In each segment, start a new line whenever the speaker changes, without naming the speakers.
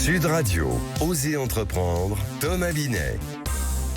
Sud Radio, Osez entreprendre, Thomas Binet.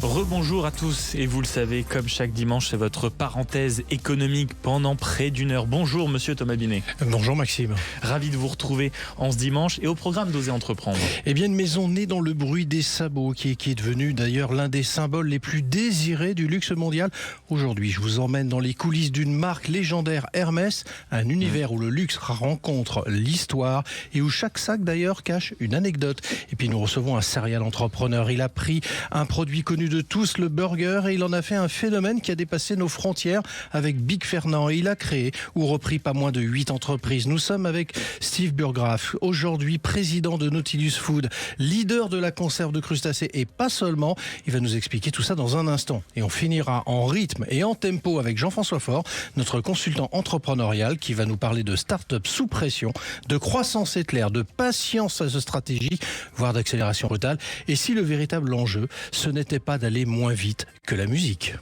Rebonjour à tous, et vous le savez, comme chaque dimanche, c'est votre parenthèse économique pendant près d'une heure. Bonjour monsieur Thomas Binet.
Bonjour Maxime.
Ravi de vous retrouver en ce dimanche et au programme d'Osez entreprendre.
Eh bien, une maison née dans le bruit des sabots qui est devenue d'ailleurs l'un des symboles les plus désirés du luxe mondial. Aujourd'hui, je vous emmène dans les coulisses d'une marque légendaire, Hermès, un univers où le luxe rencontre l'histoire et où chaque sac d'ailleurs cache une anecdote. Et puis nous recevons un serial entrepreneur. Il a pris un produit connu de tous, le burger, et il en a fait un phénomène qui a dépassé nos frontières avec Big Fernand. Et il a créé ou repris pas moins de 8 entreprises. Nous sommes avec Steve Burgraff, aujourd'hui président de Nautilus Food, leader de la conserve de crustacés et pas seulement. Il va nous expliquer tout ça dans un instant. Et on finira en rythme et en tempo avec Jean-François Faure, notre consultant entrepreneurial, qui va nous parler de start-up sous pression, de croissance éclair, de patience stratégique, voire d'accélération brutale. Et si le véritable enjeu, ce n'était pas d'aller moins vite que la musique.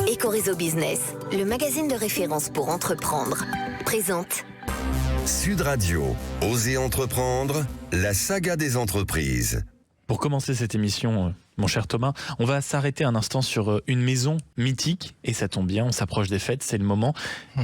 Ecoréseau Business, le magazine de référence pour entreprendre, présente
Sud Radio, Osez entreprendre, la saga des entreprises.
Pour commencer cette émission, mon cher Thomas, on va s'arrêter un instant sur une maison mythique, et ça tombe bien, on s'approche des fêtes, c'est le moment.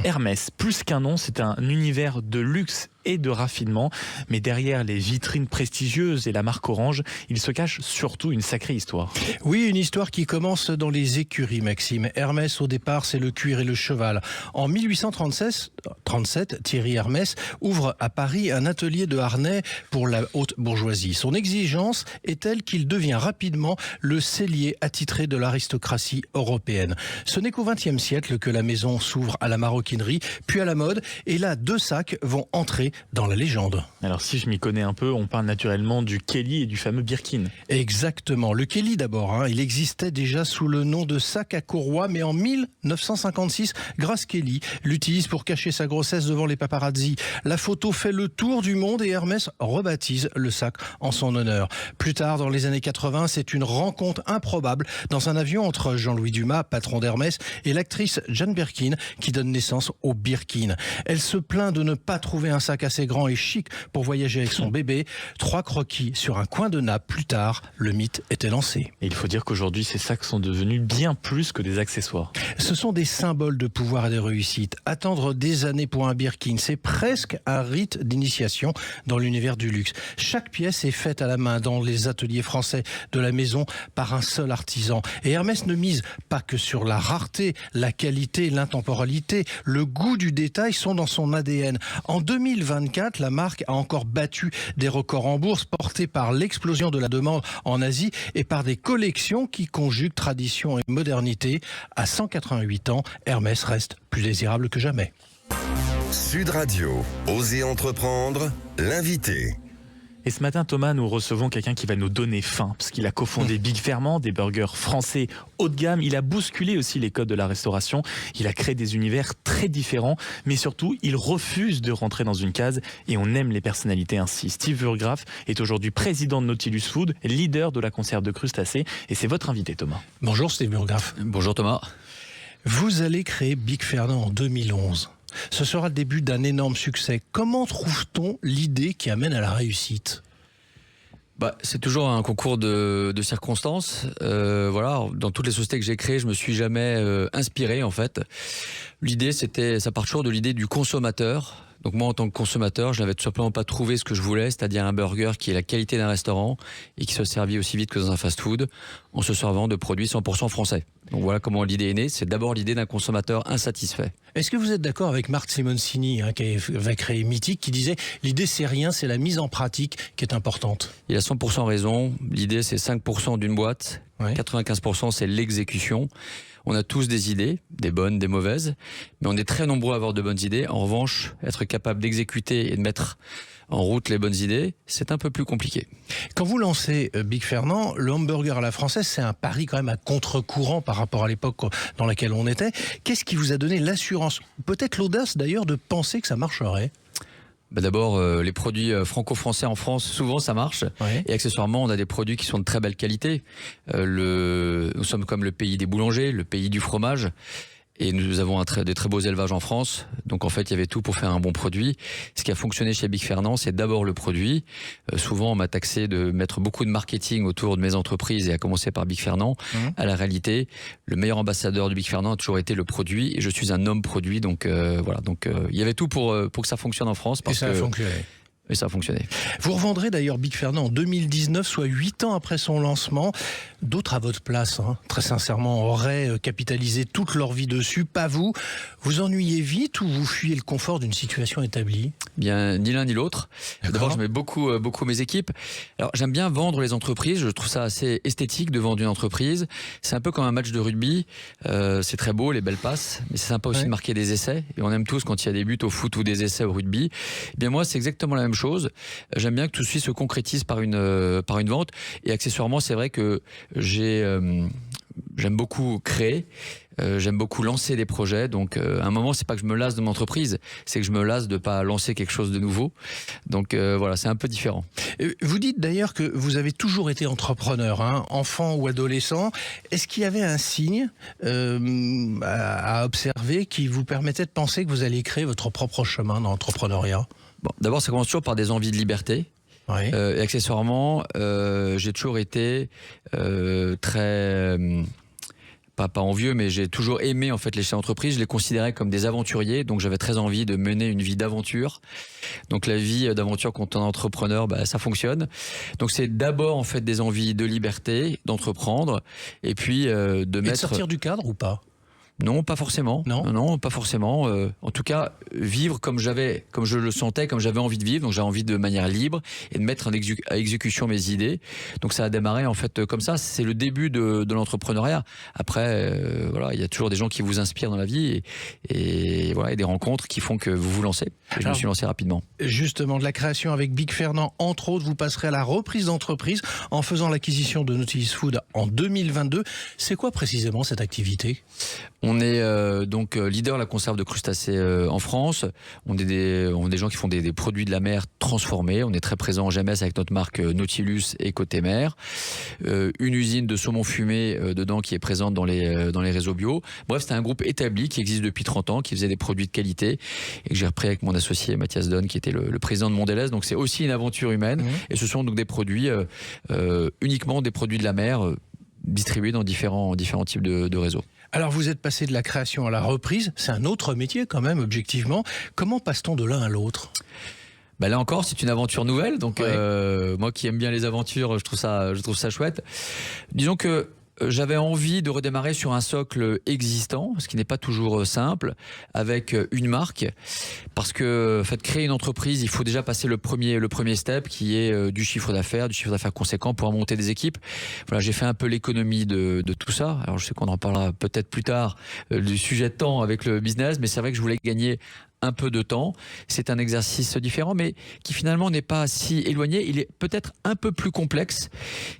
Hermès, plus qu'un nom, c'est un univers de luxe et de raffinement, mais derrière les vitrines prestigieuses et la marque orange, il se cache surtout une sacrée histoire.
Oui, une histoire qui commence dans les écuries, Maxime. Hermès, au départ, c'est le cuir et le cheval. En 1837, Thierry Hermès ouvre à Paris un atelier de harnais pour la haute bourgeoisie. Son exigence est telle qu'il devient rapidement le sellier attitré de l'aristocratie européenne. Ce n'est qu'au XXe siècle que la maison s'ouvre à la maroquinerie, puis à la mode, et là, 2 sacs vont entrer dans la légende.
Alors si je m'y connais un peu, on parle naturellement du Kelly et du fameux Birkin.
Exactement. Le Kelly d'abord, il existait déjà sous le nom de sac à courroie, mais en 1956, Grace Kelly l'utilise pour cacher sa grossesse devant les paparazzi. La photo fait le tour du monde et Hermès rebaptise le sac en son honneur. Plus tard, dans les années 80, c'est une rencontre improbable dans un avion entre Jean-Louis Dumas, patron d'Hermès, et l'actrice Jane Birkin qui donne naissance au Birkin. Elle se plaint de ne pas trouver un sac assez grand et chic pour voyager avec son bébé. 3 croquis sur un coin de nappe plus tard, le mythe était lancé.
Et il faut dire qu'aujourd'hui, ces sacs sont devenus bien plus que des accessoires.
Ce sont des symboles de pouvoir et de réussite. Attendre des années pour un Birkin, c'est presque un rite d'initiation dans l'univers du luxe. Chaque pièce est faite à la main dans les ateliers français de la maison par un seul artisan. Et Hermès ne mise pas que sur la rareté, la qualité, l'intemporalité. Le goût du détail sont dans son ADN. En 2024, la marque a encore battu des records en bourse portés par l'explosion de la demande en Asie et par des collections qui conjuguent tradition et modernité. À 188 ans, Hermès reste plus désirable que jamais.
Sud Radio, Osez entreprendre, l'invité.
Et ce matin, Thomas, nous recevons quelqu'un qui va nous donner faim, parce qu'il a cofondé Big Fernand, des burgers français haut de gamme. Il a bousculé aussi les codes de la restauration. Il a créé des univers très différents, mais surtout, il refuse de rentrer dans une case et on aime les personnalités ainsi. Steve Burgraff est aujourd'hui président de Nautilus Food, leader de la conserve de crustacés, et c'est votre invité, Thomas.
Bonjour Steve Burgraff.
Bonjour Thomas.
Vous allez créer Big Fernand en 2011. Ce sera le début d'un énorme succès. Comment trouve-t-on l'idée qui amène à la réussite ?
C'est toujours un concours de circonstances. Voilà, dans toutes les sociétés que j'ai créées, je me suis jamais inspiré en fait. L'idée, ça part toujours de l'idée du consommateur. Donc moi, en tant que consommateur, je n'avais tout simplement pas trouvé ce que je voulais, c'est-à-dire un burger qui ait la qualité d'un restaurant et qui soit servi aussi vite que dans un fast-food, en se servant de produits 100% français. Donc voilà comment l'idée est née. C'est d'abord l'idée d'un consommateur insatisfait.
Est-ce que vous êtes d'accord avec Marc Simoncini, qui avait créé Mythique, qui disait « l'idée c'est rien, c'est la mise en pratique qui est importante ».
Il a 100% raison. L'idée, c'est 5% d'une boîte. Ouais. 95%, c'est l'exécution. On a tous des idées, des bonnes, des mauvaises, mais on est très nombreux à avoir de bonnes idées. En revanche, être capable d'exécuter et de mettre en route les bonnes idées, c'est un peu plus compliqué.
Quand vous lancez Big Fernand, le hamburger à la française, c'est un pari quand même à contre-courant par rapport à l'époque dans laquelle on était. Qu'est-ce qui vous a donné l'assurance, peut-être l'audace d'ailleurs, de penser que ça marcherait ?
D'abord, les produits franco-français en France, souvent ça marche. Ouais. Et accessoirement, on a des produits qui sont de très belle qualité. Nous sommes comme le pays des boulangers, le pays du fromage. Et nous avons des très beaux élevages en France. Donc en fait, il y avait tout pour faire un bon produit. Ce qui a fonctionné chez Big Fernand, c'est d'abord le produit. Souvent, on m'a taxé de mettre beaucoup de marketing autour de mes entreprises et à commencer par Big Fernand. À la réalité, le meilleur ambassadeur de Big Fernand a toujours été le produit. Et je suis un homme produit. Donc voilà. Donc il y avait tout pour que ça fonctionne en France.
Et ça a fonctionné.
Et ça a fonctionné.
Vous revendrez d'ailleurs Big Fernand en 2019, soit 8 ans après son lancement. D'autres à votre place, très sincèrement, auraient capitalisé toute leur vie dessus. Pas vous. Vous ennuyez vite ou vous fuyez le confort d'une situation établie ?
Bien, ni l'un ni l'autre. D'abord, je mets beaucoup mes équipes. Alors, j'aime bien vendre les entreprises. Je trouve ça assez esthétique de vendre une entreprise. C'est un peu comme un match de rugby. C'est très beau, les belles passes, mais c'est sympa aussi de marquer des essais. Et on aime tous quand il y a des buts au foot ou des essais au rugby. Eh bien, moi, c'est exactement la même chose. J'aime bien que tout ceci se concrétise par une vente. Et accessoirement, c'est vrai que j'aime beaucoup créer. J'aime beaucoup lancer des projets, donc à un moment c'est pas que je me lasse de mon entreprise, c'est que je me lasse de pas lancer quelque chose de nouveau. Donc voilà, c'est un peu différent.
Vous dites d'ailleurs que vous avez toujours été entrepreneur, enfant ou adolescent. Est-ce qu'il y avait un signe à observer qui vous permettait de penser que vous alliez créer votre propre chemin dans l'entrepreneuriat ?
Bon, d'abord, ça commence toujours par des envies de liberté.
Oui.
Et accessoirement, j'ai toujours été très pas envieux, mais j'ai toujours aimé en fait les chefs d'entreprise. Je les considérais comme des aventuriers, donc j'avais très envie de mener une vie d'aventure. Donc la vie d'aventure quand on est entrepreneur, ça fonctionne. Donc c'est d'abord en fait des envies de liberté, d'entreprendre, et puis de
sortir du cadre ou pas ?
Non, pas forcément. Non, pas forcément. En tout cas, vivre comme je le sentais, comme j'avais envie de vivre. Donc, j'ai envie de manière libre et de mettre à exécution mes idées. Donc, ça a démarré en fait comme ça. C'est le début de l'entrepreneuriat. Après, voilà, il y a toujours des gens qui vous inspirent dans la vie et voilà, et des rencontres qui font que vous vous lancez. Et je me suis lancé rapidement.
Justement, de la création avec Big Fernand, entre autres, vous passerez à la reprise d'entreprise en faisant l'acquisition de Nautilus Food en 2022. C'est quoi précisément cette activité ?
On est donc leader de la conserve de crustacés en France. On est des gens qui font des produits de la mer transformés. On est très présent en GMS avec notre marque Nautilus et Côté Mer. Une usine de saumon fumé dedans qui est présente dans les réseaux bio. Bref, c'est un groupe établi qui existe depuis 30 ans, qui faisait des produits de qualité et que j'ai repris avec mon associé Mathias Donne qui était le président de Mondelez. Donc c'est aussi une aventure humaine et ce sont donc des produits uniquement des produits de la mer distribués dans différents types de réseaux.
Alors vous êtes passé de la création à la reprise, c'est un autre métier quand même objectivement. Comment passe-t-on de l'un à l'autre ?
Là encore, c'est une aventure nouvelle. Donc moi qui aime bien les aventures, je trouve ça chouette. Disons que j'avais envie de redémarrer sur un socle existant, ce qui n'est pas toujours simple, avec une marque, parce que en fait, créer une entreprise, il faut déjà passer le premier step, qui est du chiffre d'affaires conséquent pour monter des équipes. Voilà, j'ai fait un peu l'économie de tout ça. Alors je sais qu'on en parlera peut-être plus tard du sujet de temps avec le business, mais c'est vrai que je voulais gagner un peu de temps. C'est un exercice différent, mais qui finalement n'est pas si éloigné. Il est peut-être un peu plus complexe,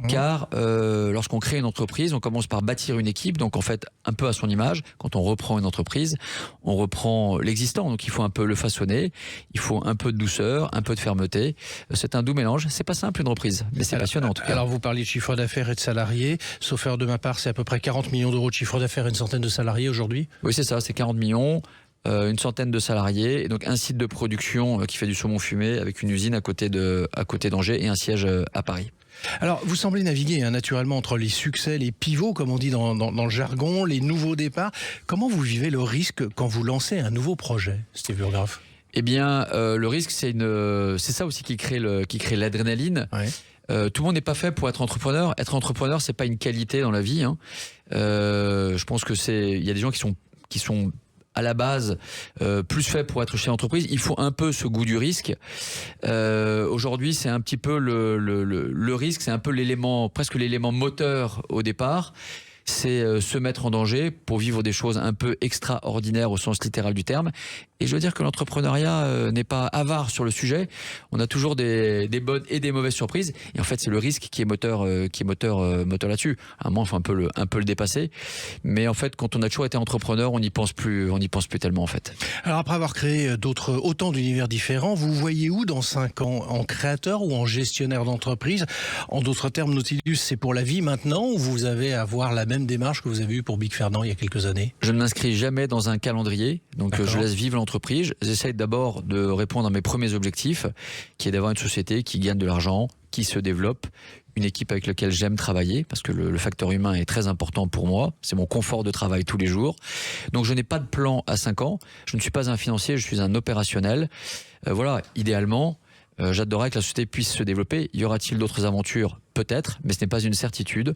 car lorsqu'on crée une entreprise, on commence par bâtir une équipe, donc en fait un peu à son image. Quand on reprend une entreprise, on reprend l'existant, donc il faut un peu le façonner, il faut un peu de douceur, un peu de fermeté. C'est un doux mélange. C'est pas simple une reprise, mais c'est passionnant en tout cas.
Alors vous parliez de chiffre d'affaires et de salariés, sauf erreur de ma part, c'est à peu près 40 millions d'euros de chiffre d'affaires et une centaine de salariés aujourd'hui ?
Oui, c'est ça, c'est 40 millions. Une centaine de salariés, et donc un site de production qui fait du saumon fumé avec une usine à côté d'Angers et un siège à Paris.
Alors, vous semblez naviguer naturellement entre les succès, les pivots, comme on dit dans le jargon, les nouveaux départs. Comment vous vivez le risque quand vous lancez un nouveau projet, Steve Burgraff ?
Eh bien, le risque, c'est ça aussi qui crée l'adrénaline.
Ouais.
Tout le monde n'est pas fait pour être entrepreneur. Être entrepreneur, c'est pas une qualité dans la vie. Je pense que il y a des gens qui sont à la base plus fait pour être chef d'entreprise. Il faut un peu ce goût du risque. Aujourd'hui, c'est un petit peu le risque, c'est un peu presque l'élément moteur au départ. C'est se mettre en danger pour vivre des choses un peu extraordinaires au sens littéral du terme. Et je veux dire que l'entrepreneuriat n'est pas avare sur le sujet. On a toujours des bonnes et des mauvaises surprises. Et en fait, c'est le risque qui est moteur là-dessus. À un moment, il faut un peu le dépasser. Mais en fait, quand on a toujours été entrepreneur, on n'y pense plus tellement en fait.
Alors après avoir créé autant d'univers différents, vous voyez où dans 5 ans ? En créateur ou en gestionnaire d'entreprise ? En d'autres termes, Nautilus, c'est pour la vie maintenant ou vous avez à voir la même démarche que vous avez eue pour Big Fernand il y a quelques années?
Je ne m'inscris jamais dans un calendrier, donc je laisse vivre l'entreprise. J'essaye d'abord de répondre à mes premiers objectifs, qui est d'avoir une société qui gagne de l'argent, qui se développe, une équipe avec laquelle j'aime travailler, parce que le facteur humain est très important pour moi, c'est mon confort de travail tous les jours. Donc je n'ai pas de plan à 5 ans, je ne suis pas un financier, je suis un opérationnel. Voilà, idéalement, j'adorerais que la société puisse se développer. Y aura-t-il d'autres aventures? Peut-être, mais ce n'est pas une certitude.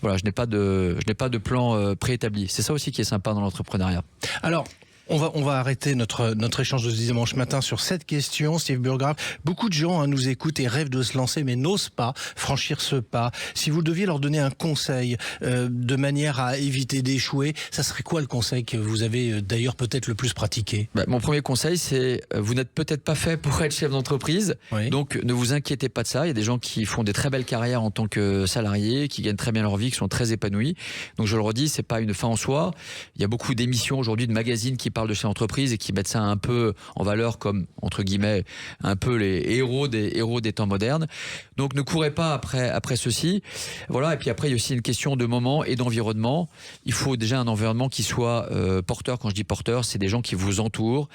Voilà, je n'ai pas de plan préétabli. C'est ça aussi qui est sympa dans l'entrepreneuriat.
Alors, on va arrêter notre échange de ce dimanche matin sur cette question, Steve Burgraff. Beaucoup de gens nous écoutent et rêvent de se lancer, mais n'osent pas franchir ce pas. Si vous deviez leur donner un conseil de manière à éviter d'échouer, ça serait quoi le conseil que vous avez d'ailleurs peut-être le plus pratiqué?
Mon premier conseil, c'est vous n'êtes peut-être pas fait pour être chef d'entreprise, donc ne vous inquiétez pas de ça. Il y a des gens qui font des très belles carrières en tant que salariés, qui gagnent très bien leur vie, qui sont très épanouis. Donc je le redis, c'est pas une fin en soi. Il y a beaucoup d'émissions aujourd'hui, de magazines qui parlent de chef d'entreprise et qui mettent ça un peu en valeur comme, entre guillemets, un peu les héros des temps modernes. Donc ne courez pas après ceci. Voilà. Et puis après, il y a aussi une question de moment et d'environnement. Il faut déjà un environnement qui soit porteur. Quand je dis porteur, c'est des gens qui vous entourent,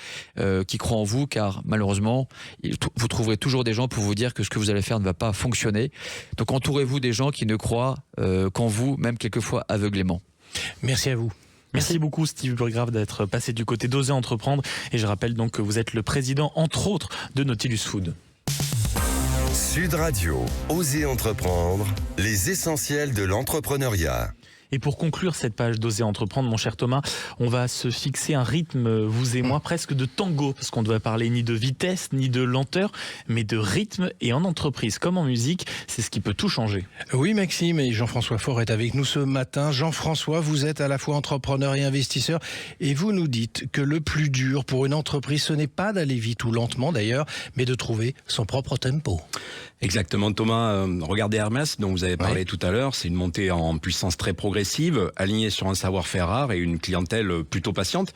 qui croient en vous, car malheureusement, vous trouverez toujours des gens pour vous dire que ce que vous allez faire ne va pas fonctionner. Donc entourez-vous des gens qui ne croient qu'en vous, même quelquefois aveuglément.
Merci à vous.
Merci beaucoup Steve Burgraff d'être passé du côté d'Oser Entreprendre. Et je rappelle donc que vous êtes le président, entre autres, de Nautilus Food.
Sud Radio, Oser Entreprendre, les essentiels de l'entrepreneuriat.
Et pour conclure cette page d'Oser Entreprendre, mon cher Thomas, on va se fixer un rythme, vous et moi, presque de tango, parce qu'on ne doit parler ni de vitesse, ni de lenteur, mais de rythme. Et en entreprise comme en musique, c'est ce qui peut tout changer.
Oui, Maxime, et Jean-François Faure est avec nous ce matin. Jean-François, vous êtes à la fois entrepreneur et investisseur, et vous nous dites que le plus dur pour une entreprise, ce n'est pas d'aller vite ou lentement d'ailleurs, mais de trouver son propre tempo.
Exactement, Thomas. Regardez Hermès, dont vous avez parlé tout à l'heure. C'est une montée en puissance très progressive, alignée sur un savoir-faire rare et une clientèle plutôt patiente.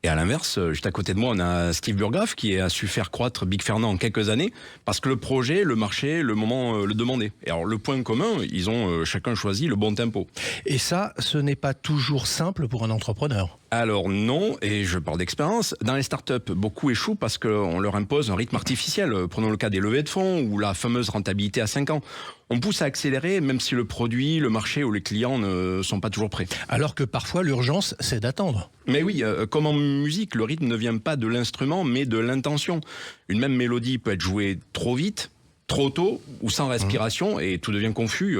Et à l'inverse, juste à côté de moi, on a Steve Burgraff qui a su faire croître Big Fernand en quelques années parce que le projet, le marché, le moment le demandait. Et alors le point commun, ils ont chacun choisi le bon tempo.
Et ça, ce n'est pas toujours simple pour un entrepreneur.
Alors non, et je parle d'expérience. Dans les startups, beaucoup échouent parce qu'on leur impose un rythme artificiel. Prenons le cas des levées de fonds ou la fameuse rentabilité à 5 ans. On pousse à accélérer même si le produit, le marché ou les clients ne sont pas toujours prêts.
Alors que parfois l'urgence, c'est d'attendre.
Mais oui, comme en musique, le rythme ne vient pas de l'instrument mais de l'intention. Une même mélodie peut être jouée trop vite, trop tôt ou sans respiration et tout devient confus.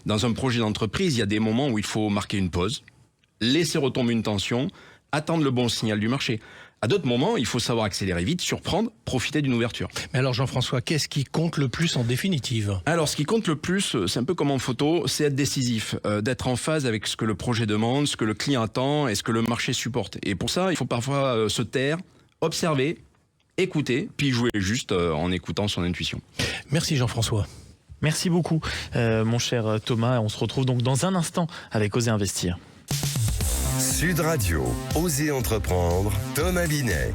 Dans un projet d'entreprise, il y a des moments où il faut marquer une pause, laisser retomber une tension, attendre le bon signal du marché. À d'autres moments, il faut savoir accélérer vite, surprendre, profiter d'une ouverture.
Mais alors Jean-François, qu'est-ce qui compte le plus en définitive?
Alors ce qui compte le plus, c'est un peu comme en photo, c'est être décisif, d'être en phase avec ce que le projet demande, ce que le client attend et ce que le marché supporte. Et pour ça, il faut parfois se taire, observer, écouter, puis jouer juste en écoutant son intuition.
Merci Jean-François.
Merci beaucoup, mon cher Thomas. On se retrouve donc dans un instant avec Oser Investir.
Sud Radio, Oser Entreprendre, Thomas Binet.